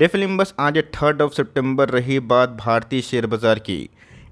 Film बस आज 3 सितंबर रही बात भारतीय शेयर बाजार की।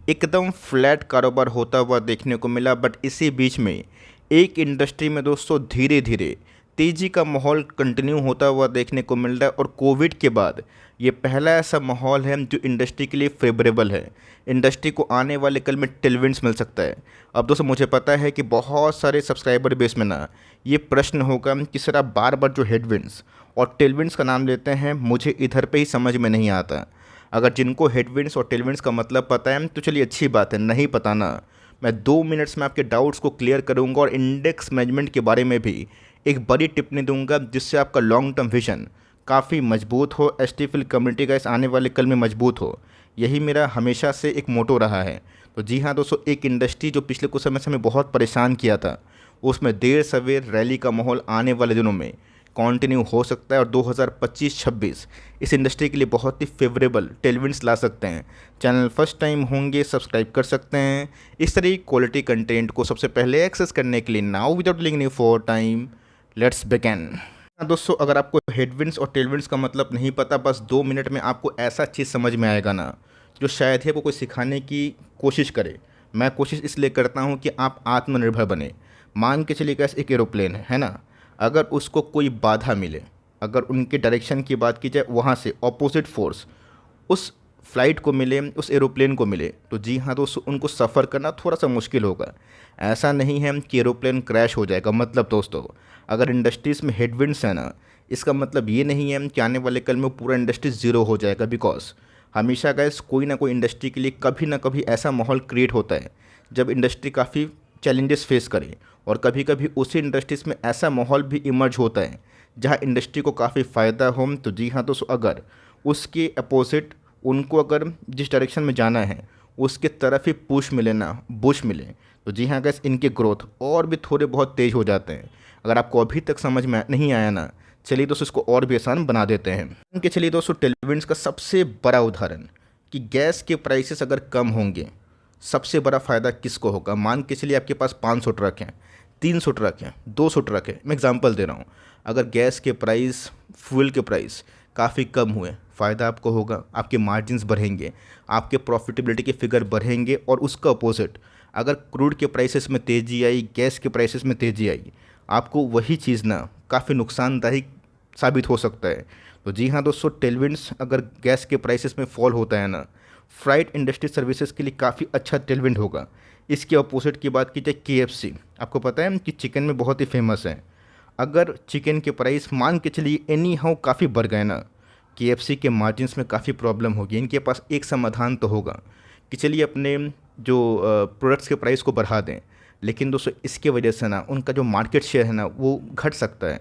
एकदम फ्लैट कारोबार होता हुआ देखने को मिला, बट इसी बीच में एक इंडस्ट्री में दोस्तों धीरे धीरे तेज़ी का माहौल कंटिन्यू होता हुआ देखने को मिल रहा है। और कोविड के बाद ये पहला ऐसा माहौल है जो इंडस्ट्री के लिए फेवरेबल है। इंडस्ट्री को आने वाले कल में टेलविंड्स मिल सकता है। अब दोस्तों मुझे पता है कि बहुत सारे सब्सक्राइबर बेस में ना ये प्रश्न होगा कि सर आप बार बार जो हेडविंड्स और टेलविंड्स का नाम लेते हैं, मुझे इधर पे ही समझ में नहीं आता। अगर जिनको हेडविंड्स और टेलविंड्स का मतलब पता है तो चलिए अच्छी बात है, नहीं पता ना, मैं 2 मिनट्स में आपके डाउट्स को क्लियर करूंगा और इंडेक्स मैनेजमेंट के बारे में भी एक बड़ी टिप्पणी दूंगा, जिससे आपका लॉन्ग टर्म विजन काफ़ी मजबूत हो, एसटीफिल कम्युनिटी का इस आने वाले कल में मजबूत हो। यही मेरा हमेशा से एक मोटो रहा है। तो जी हाँ दोस्तों, एक इंडस्ट्री जो पिछले कुछ समय से हमें बहुत परेशान किया था, उसमें देर सवेर रैली का माहौल आने वाले दिनों में कंटिन्यू हो सकता है और 2025-26 इस इंडस्ट्री के लिए बहुत ही फेवरेबल टेलविंड्स ला सकते हैं। चैनल फर्स्ट टाइम होंगे सब्सक्राइब कर सकते हैं इस तरह की क्वालिटी कंटेंट को सबसे पहले एक्सेस करने के लिए। नाउ विदाउट लिंग new for time, let's begin. दोस्तों अगर आपको हेडविंड्स और टेलविंड्स का मतलब नहीं पता, बस 2 मिनट में आपको ऐसा चीज़ समझ में आएगा ना जो शायद ही आपको कोई सिखाने की कोशिश करे। मैं कोशिश इसलिए करता हूँ कि आप आत्मनिर्भर बने। मान के चलिए गैस एक एरोप्लेन है ना, अगर उसको कोई बाधा मिले, अगर उनके डायरेक्शन की बात की जाए, वहाँ से ऑपोजिट फोर्स उस फ्लाइट को मिले, उस एरोप्लेन को मिले, तो जी हाँ दोस्तों उनको सफ़र करना थोड़ा सा मुश्किल होगा। ऐसा नहीं है कि एरोप्लेन क्रैश हो जाएगा। मतलब दोस्तों अगर इंडस्ट्रीज़ में हेडविंड्स है ना, इसका मतलब ये नहीं है कि आने वाले कल में पूरा इंडस्ट्री ज़ीरो हो जाएगा। बिकॉज हमेशा गैस कोई ना कोई इंडस्ट्री के लिए कभी ना कभी ऐसा माहौल क्रिएट होता है जब इंडस्ट्री काफ़ी चैलेंजेस फेस करे, और कभी कभी उसी इंडस्ट्रीज़ में ऐसा माहौल भी इमर्ज होता है जहां इंडस्ट्री को काफ़ी फ़ायदा हो। तो जी हाँ दोस्तों, अगर उसके अपोजिट उनको अगर जिस डायरेक्शन में जाना है उसके तरफ ही पुश मिले ना, बुश मिले, तो जी हाँ गैस इनके ग्रोथ और भी थोड़े बहुत तेज़ हो जाते हैं। अगर आपको अभी तक समझ में नहीं आया ना, चलिए दोस्तों इसको और भी आसान बना देते हैं। इनके चलिए दोस्तों टेलविंड्स का सबसे बड़ा उदाहरण कि गैस के प्राइसेस अगर कम होंगे, सबसे बड़ा फ़ायदा किसको होगा। मान के चलिए आपके पास 500 ट्रक हैं, 300 ट्रक हैं, 200 ट्रक है, मैं एग्जांपल दे रहा हूँ। अगर गैस के प्राइस, फ्यूल के प्राइस काफ़ी कम हुए, फ़ायदा आपको होगा, आपके मार्जिन्स बढ़ेंगे, आपके प्रॉफिटेबिलिटी के फिगर बढ़ेंगे। और उसका अपोजिट अगर क्रूड के प्राइसेस में तेज़ी आई, गैस के प्राइसेस में तेज़ी आई, आपको वही चीज़ ना काफ़ी नुकसानदायक साबित हो सकता है। तो जी हाँ दोस्तों, टेलविंड्स अगर गैस के प्राइसेस में फॉल होता है ना, फ्राइट इंडस्ट्री सर्विसेज के लिए काफ़ी अच्छा टेलविंड होगा। इसके अपोजिट की बात की जाए केएफसी, आपको पता है कि चिकन में बहुत ही फेमस है। अगर चिकन के प्राइस मान के चलिए एनी हाउ काफ़ी बढ़ गए ना, केएफसी के मार्जिन्स में काफ़ी प्रॉब्लम होगी। इनके पास एक समाधान तो होगा कि चलिए अपने जो प्रोडक्ट्स के प्राइस को बढ़ा दें, लेकिन दोस्तों इसके वजह से ना उनका जो मार्केट शेयर है ना वो घट सकता है।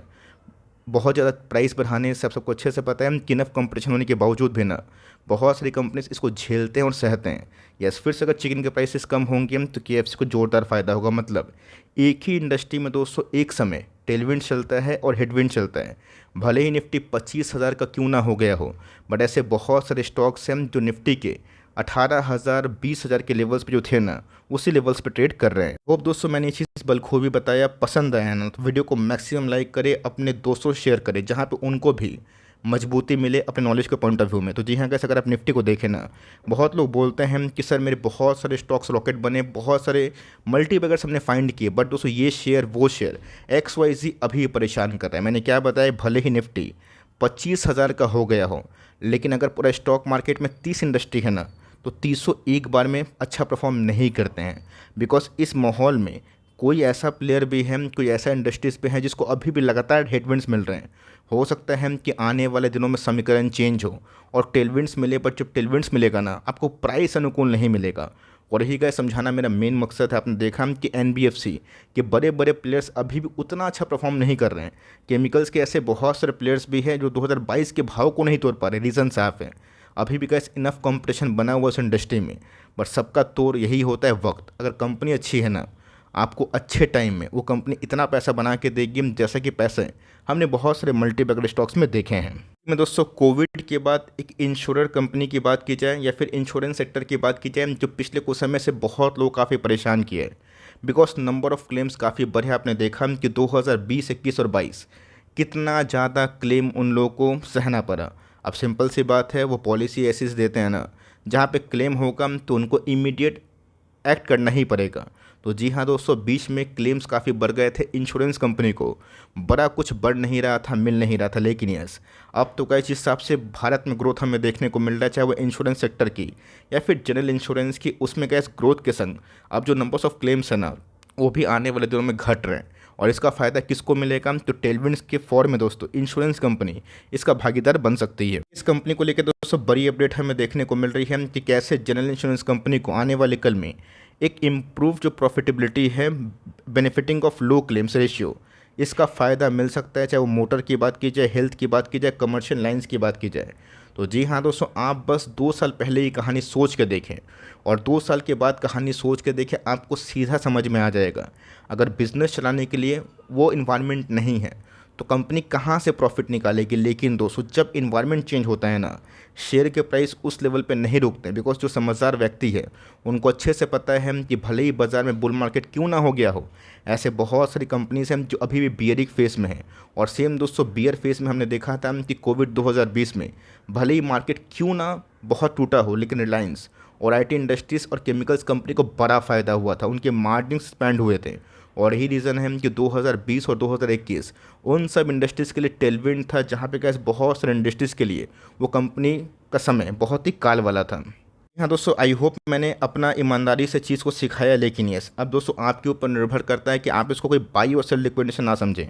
बहुत ज़्यादा प्राइस बढ़ाने से, आप सबको अच्छे से पता है कि इनफ कंपटीशन होने के बावजूद भी ना बहुत सारी कंपनीज इसको झेलते हैं और सहते हैं। यस, फिर से अगर चिकन के प्राइसेस कम होंगे तो केएफसी को जोरदार फ़ायदा होगा। मतलब एक ही इंडस्ट्री में दोस्तों एक समय टेलविंड चलता है और हेडविंड चलता है। भले ही निफ्टी 25,000 का क्यों ना हो गया हो, बट ऐसे बहुत सारे स्टॉक्स हैं जो निफ्टी के 18,000 20,000 के लेवल्स पे जो थे ना, उसी लेवल्स पे ट्रेड कर रहे हैं। होप दोस्तों मैंने ये चीज़ बखूबी बताया, पसंद आया ना तो वीडियो को मैक्सिमम लाइक करें, अपने दोस्तों शेयर करें जहाँ पे उनको भी मजबूती मिले अपने नॉलेज के पॉइंट ऑफ व्यू में। तो जी हाँ कैसे, अगर आप निफ्टी को देखें ना, बहुत लोग बोलते हैं कि सर मेरे बहुत सारे स्टॉक्स रॉकेट बने, बहुत सारे मल्टीबैगर्स हमने फाइंड किए, बट दोस्तों ये शेयर वो शेयर XYZ अभी परेशान कर रहा है। मैंने क्या बताया, भले ही निफ्टी 25,000 का हो गया हो, लेकिन अगर पूरा स्टॉक मार्केट में 30 इंडस्ट्री है ना, तो 300 एक बार में अच्छा परफॉर्म नहीं करते हैं। बिकॉज इस माहौल में कोई ऐसा प्लेयर भी है, कोई ऐसा इंडस्ट्रीज़ पे है जिसको अभी भी लगातार हेडविंड्स मिल रहे हैं। हो सकता है कि आने वाले दिनों में समीकरण चेंज हो और टेलविंड्स मिले, बट जब टेलविंड्स मिलेगा ना आपको प्राइस अनुकूल नहीं मिलेगा। और यही का समझाना मेरा मेन मकसद है। आपने देखा कि NBFC के बड़े बड़े प्लेयर्स अभी भी उतना अच्छा परफॉर्म नहीं कर रहे हैं। केमिकल्स के ऐसे बहुत सारे प्लेयर्स भी हैं जो 2022 के भाव को नहीं तोड़ पा रहे। रीज़न साफ है, अभी भी कैसे इनफ कंपटीशन बना हुआ इस इंडस्ट्री में, बट सबका तोड़ यही होता है वक्त। अगर कंपनी अच्छी है ना, आपको अच्छे टाइम में वो कंपनी इतना पैसा बना के देगी जैसे कि पैसे हमने बहुत सारे मल्टीबैगर स्टॉक्स में देखे हैं। मैं दोस्तों कोविड के बाद एक इंश्योरर कंपनी की बात की जाए या फिर इंश्योरेंस सेक्टर की बात की जाए, जो पिछले कुछ समय से बहुत लोग काफ़ी परेशान किए हैं। बिकॉज नंबर ऑफ़ क्लेम्स काफ़ी बढ़े। आपने देखा कि 2020, 21 और 22 कितना ज़्यादा क्लेम उन लोगों को सहना पड़ा। अब सिंपल सी बात है, वो पॉलिसी ऐसी देते हैं ना, जहाँ पे क्लेम होगा तो उनको इमीडिएट एक्ट करना ही पड़ेगा। तो जी हाँ दोस्तों, बीच में क्लेम्स काफ़ी बढ़ गए थे, इंश्योरेंस कंपनी को बड़ा कुछ बढ़ नहीं रहा था, मिल नहीं रहा था। लेकिन यस, अब तो कई जिस हिसाब से भारत में ग्रोथ हमें देखने को मिल रहा है, चाहे वो इंश्योरेंस सेक्टर की या फिर जनरल इंश्योरेंस की, उसमें गैस ग्रोथ के संग अब जो नंबर्स ऑफ क्लेम्स है ना, वो भी आने वाले दिनों में घट रहे हैं। और इसका फ़ायदा किसको मिलेगा? तो टेलविंड्स के फॉर्म में दोस्तों इंश्योरेंस कंपनी इसका भागीदार बन सकती है। इस कंपनी को लेकर दोस्तों बड़ी अपडेट हमें देखने को मिल रही है कि कैसे जनरल इंश्योरेंस कंपनी को आने वाले कल में एक इम्प्रूव जो प्रॉफिटेबिलिटी है, benefiting of low claims ratio, इसका फ़ायदा मिल सकता है। चाहे वो मोटर की बात की जाए, हेल्थ की बात की जाए, कमर्शियल लाइंस की बात की जाए। तो जी हाँ दोस्तों, आप बस 2 साल पहले ही कहानी सोच के देखें और 2 साल के बाद कहानी सोच के देखें, आपको सीधा समझ में आ जाएगा। अगर बिज़नेस चलाने के लिए वो इन्वायरमेंट नहीं है तो कंपनी कहाँ से प्रॉफिट निकालेगी। लेकिन दोस्तों, जब इन्वायरमेंट चेंज होता है ना, शेयर के प्राइस उस लेवल पे नहीं रुकते, बिकॉज जो समझदार व्यक्ति है उनको अच्छे से पता है कि भले ही बाज़ार में बुल मार्केट क्यों ना हो गया हो, ऐसे बहुत सारी कंपनीज हैं जो अभी भी बियरिक फेस में है। और सेम दोस्तों, बियर फेस में हमने देखा था कि कोविड 2020 में भले ही मार्केट क्यों ना बहुत टूटा हो, लेकिन रिलायंस और आईटी इंडस्ट्रीज़ और केमिकल्स कंपनी को बड़ा फ़ायदा हुआ था, उनके मार्जिन एक्सपैंड हुए थे। और यही रीज़न है कि 2020 और 2021 उन सब इंडस्ट्रीज़ के लिए टेलविंड था, जहाँ पे कैसे बहुत सारे इंडस्ट्रीज़ के लिए वो कंपनी का समय बहुत ही काल वाला था। हाँ दोस्तों, आई होप मैंने अपना ईमानदारी से चीज़ को सिखाया। लेकिन यस, अब दोस्तों आपके ऊपर निर्भर करता है कि आप इसको कोई बाई और सेल लिक्विडेशन ना समझें।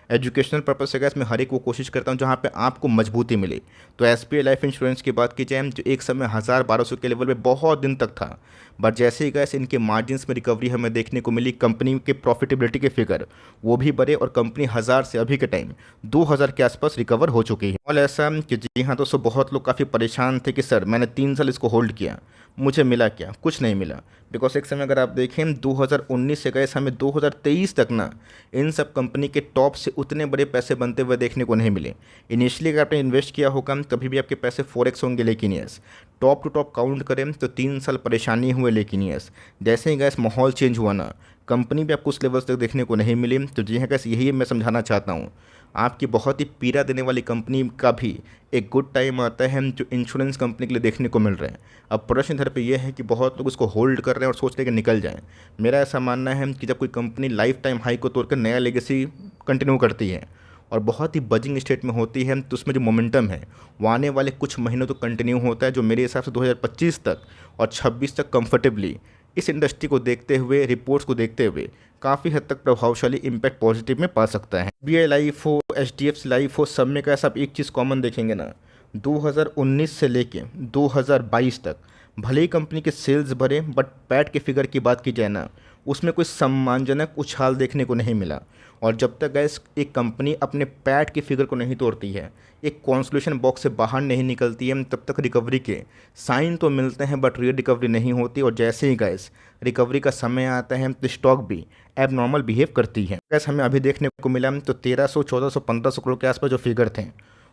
एजुकेशनल पर्पस से गैस मैं हर एक वो कोशिश करता हूँ जहाँ पे आपको मजबूती मिले। तो एसबीआई लाइफ इंश्योरेंस की बात की जाए, जो एक समय 1000-1200 के लेवल पे बहुत दिन तक था, बट जैसे ही गैस इनके मार्जिन्स में रिकवरी हमें देखने को मिली, कंपनी के प्रॉफिटेबिलिटी के फिगर वो भी बढ़े और कंपनी 1000 से अभी के टाइम 2000 के आसपास रिकवर हो चुकी है। और ऐसा कि जी हाँ दोस्तों, बहुत लोग काफ़ी परेशान थे कि सर मैंने 3 साल इसको होल्ड किया, मुझे मिला क्या? कुछ नहीं मिला। बिकॉज एक समय अगर आप देखें 2019 से गए हमें 2023 तक ना, इन सब कंपनी के टॉप से उतने बड़े पैसे बनते हुए देखने को नहीं मिले। इनिशियली अगर आपने इन्वेस्ट किया होगा कभी भी आपके पैसे 4x होंगे। लेकिन yes, top to top count करें तो 3 साल परेशानी हुए। लेकिन यस, जैसे ही गैस माहौल चेंज हुआ ना, कंपनी भी आपको उस लेवल्स तक देखने को नहीं मिली। तो जी हाँ गैस, यही मैं समझाना चाहता हूँ, आपकी बहुत ही पीड़ा देने वाली कंपनी का भी एक गुड टाइम आता है जो इंश्योरेंस कंपनी के लिए देखने को मिल रहा है। अब प्रश्न इधर पे ये है कि बहुत लोग उसको होल्ड कर रहे हैं और सोच रहे कि निकल जाएं। मेरा ऐसा मानना है कि जब कोई कंपनी लाइफ टाइम हाई को तोड़कर नया लेगेसी कंटिन्यू करती है और बहुत ही बजिंग स्टेट में होती है, तो उसमें जो मोमेंटम है वो आने वाले कुछ महीनों तक कंटिन्यू होता है, जो मेरे हिसाब से 2025 तक और 26 तक कंफर्टेबली इस इंडस्ट्री को देखते हुए, रिपोर्ट्स को देखते हुए काफ़ी हद तक प्रभावशाली इम्पैक्ट पॉजिटिव में पा सकता है। एसबीआई लाइफ हो, एचडीएफसी लाइफ हो, सब में का सब एक चीज़ कॉमन देखेंगे ना, 2019 से लेके 2022 तक भले ही कंपनी के सेल्स बढ़े, बट पैट के फिगर की बात की जाए ना, उसमें कोई सम्मानजनक उछाल देखने को नहीं मिला। और जब तक गैस एक कंपनी अपने पैट की फिगर को नहीं तोड़ती है, एक कॉन्सोलेशन बॉक्स से बाहर नहीं निकलती है, तब तक रिकवरी के साइन तो मिलते हैं बट रियल रिकवरी नहीं होती। और जैसे ही गैस रिकवरी का समय आता है तो स्टॉक भी एब नॉर्मल बिहेव करती है। गैस हमें अभी देखने को मिला तो 1300, 1400, 1500 करोड़ के आसपास जो फिगर थे,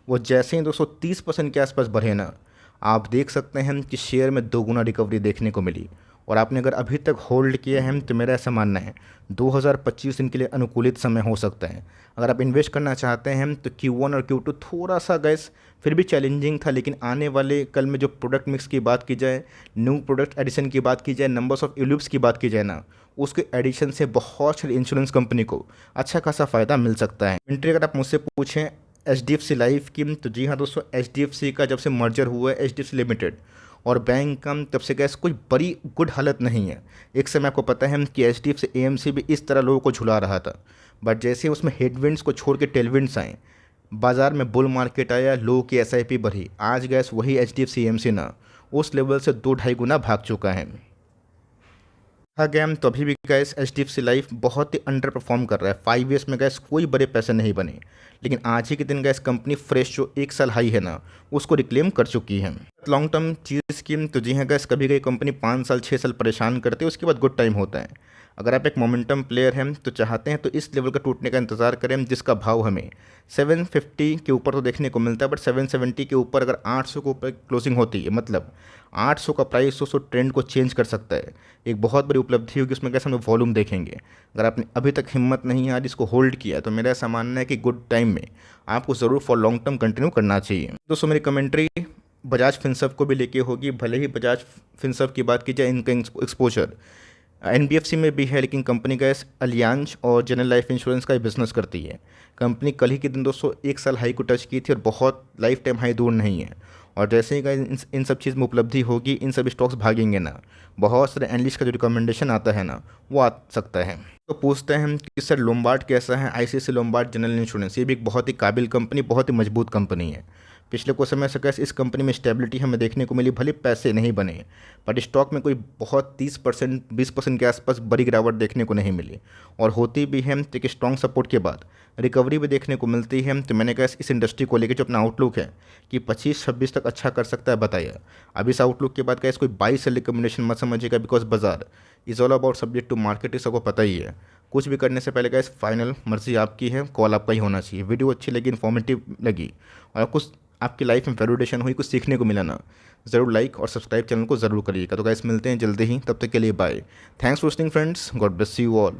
वो जैसे ही 230% के आसपास बढ़े ना, आप देख सकते हैं कि शेयर में दोगुना रिकवरी देखने को मिली। और आपने अगर अभी तक होल्ड किए हैं तो मेरा ऐसा मानना है 2025 इनके लिए अनुकूलित समय हो सकता है। अगर आप इन्वेस्ट करना चाहते हैं तो Q1 और Q2 थोड़ा सा गैस फिर भी चैलेंजिंग था, लेकिन आने वाले कल में जो प्रोडक्ट मिक्स की बात की जाए, न्यू प्रोडक्ट एडिशन की बात की जाए, नंबर्स ऑफ यूलिप्स की बात की जाए ना, उसके एडिशन से बहुत सारी इंश्योरेंस कंपनी को अच्छा खासा फ़ायदा मिल सकता है। एंट्री अगर आप मुझसे पूछें एचडीएफसी लाइफ की, तो जी हाँ दोस्तों, एचडीएफसी का जब से मर्जर हुआ है एचडीएफसी लिमिटेड और बैंक का, तब से गैस कोई बड़ी गुड हालत नहीं है। एक समय आपको पता है कि एचडीएफसी एएमसी भी इस तरह लोगों को झुला रहा था, बट जैसे उसमें हेडविंड्स को छोड़ के टेलविंड्स आए, बाजार में बुल मार्केट आया, लोगों की एसआईपी बढ़ी, आज गैस वही एचडीएफसी एएमसी ना उस लेवल से 2-2.5 गुना भाग चुका है। हाँ गैम, तो अभी भी गैस एचडीएफसी लाइफ बहुत ही अंडर परफॉर्म कर रहा है। 5 ईयर्स में गैस कोई बड़े पैसे नहीं बने, लेकिन आज ही के दिन गैस कंपनी फ्रेश जो 1 साल हाई है ना, उसको रिक्लेम कर चुकी है। लॉन्ग टर्म चीज़ की, तो जी हाँ गैस, कभी कभी कंपनी 5 साल 6 साल परेशान करती है, उसके बाद गुड टाइम होता है। अगर आप एक मोमेंटम प्लेयर हैं तो चाहते हैं तो इस लेवल का टूटने का इंतज़ार करें जिसका भाव हमें 750 के ऊपर तो देखने को मिलता है, बट 770 के ऊपर अगर 800 के ऊपर क्लोजिंग होती है, मतलब 800 का प्राइस तो ट्रेंड को चेंज कर सकता है। एक बहुत बड़ी उपलब्धि होगी, उसमें कैसे हम वॉल्यूम देखेंगे। अगर आपने अभी तक हिम्मत नहीं है आज इसको होल्ड किया तो मेरा ऐसा मानना है कि गुड टाइम में आपको ज़रूर फॉर लॉन्ग टर्म कंटिन्यू करना चाहिए। दोस्तों मेरी कमेंट्री बजाज फिनसर्व को भी लेके होगी। भले ही बजाज फिनसर्व की बात की जाए, इनका एक्सपोजर एनबीएफसी में भी है, लेकिन कंपनी का अलियांज और जनरल लाइफ इंश्योरेंस का बिजनेस करती है। कंपनी कल ही के दिन दोस्तों 1 साल हाई को टच की थी और बहुत लाइफ टाइम हाई दूर नहीं है। और जैसे ही इन सब चीज़ में उपलब्धि होगी, इन सब स्टॉक्स भागेंगे ना। बहुत सारे एनालिस्ट का जो रिकमेंडेशन आता है ना, वो आ सकता है। तो पूछते हैं हम कि सर लोम्बार्ड कैसा है। आईसीआईसीआई लोम्बार्ड जनरल इंश्योरेंस, ये भी एक बहुत ही काबिल कंपनी, बहुत ही मजबूत कंपनी है। पिछले कुछ समय से कैसे इस कंपनी में स्टेबिलिटी हमें देखने को मिली, भले पैसे नहीं बने, बट स्टॉक में कोई बहुत 30% 20% के आसपास बड़ी गिरावट देखने को नहीं मिली। और होती भी है तो एक स्ट्रॉन्ग सपोर्ट के बाद रिकवरी भी देखने को मिलती है। तो मैंने कहा इस इंडस्ट्री को लेकर जो अपना आउटलुक है कि 25-26 तक अच्छा कर सकता है, बताइए। अब इस आउटलुक के बाद क्या कोई बाई सेल रिकमेंडेशन मत समझिएगा, बिकॉज बाजार is all about subject to market, सबको पता ही है। कुछ भी करने से पहले गाइस फाइनल मर्जी आपकी है, कॉल आपका ही होना चाहिए। वीडियो अच्छी लगी, इन्फॉर्मेटिव लगी और कुछ आपकी लाइफ में वैल्यूडेशन हुई, कुछ सीखने को मिला ना, ज़रूर लाइक और सब्सक्राइब चैनल को ज़रूर करिएगा। तो गाइस मिलते हैं जल्दी ही, तब तक के लिए bye. Thanks for listening friends, God bless you all.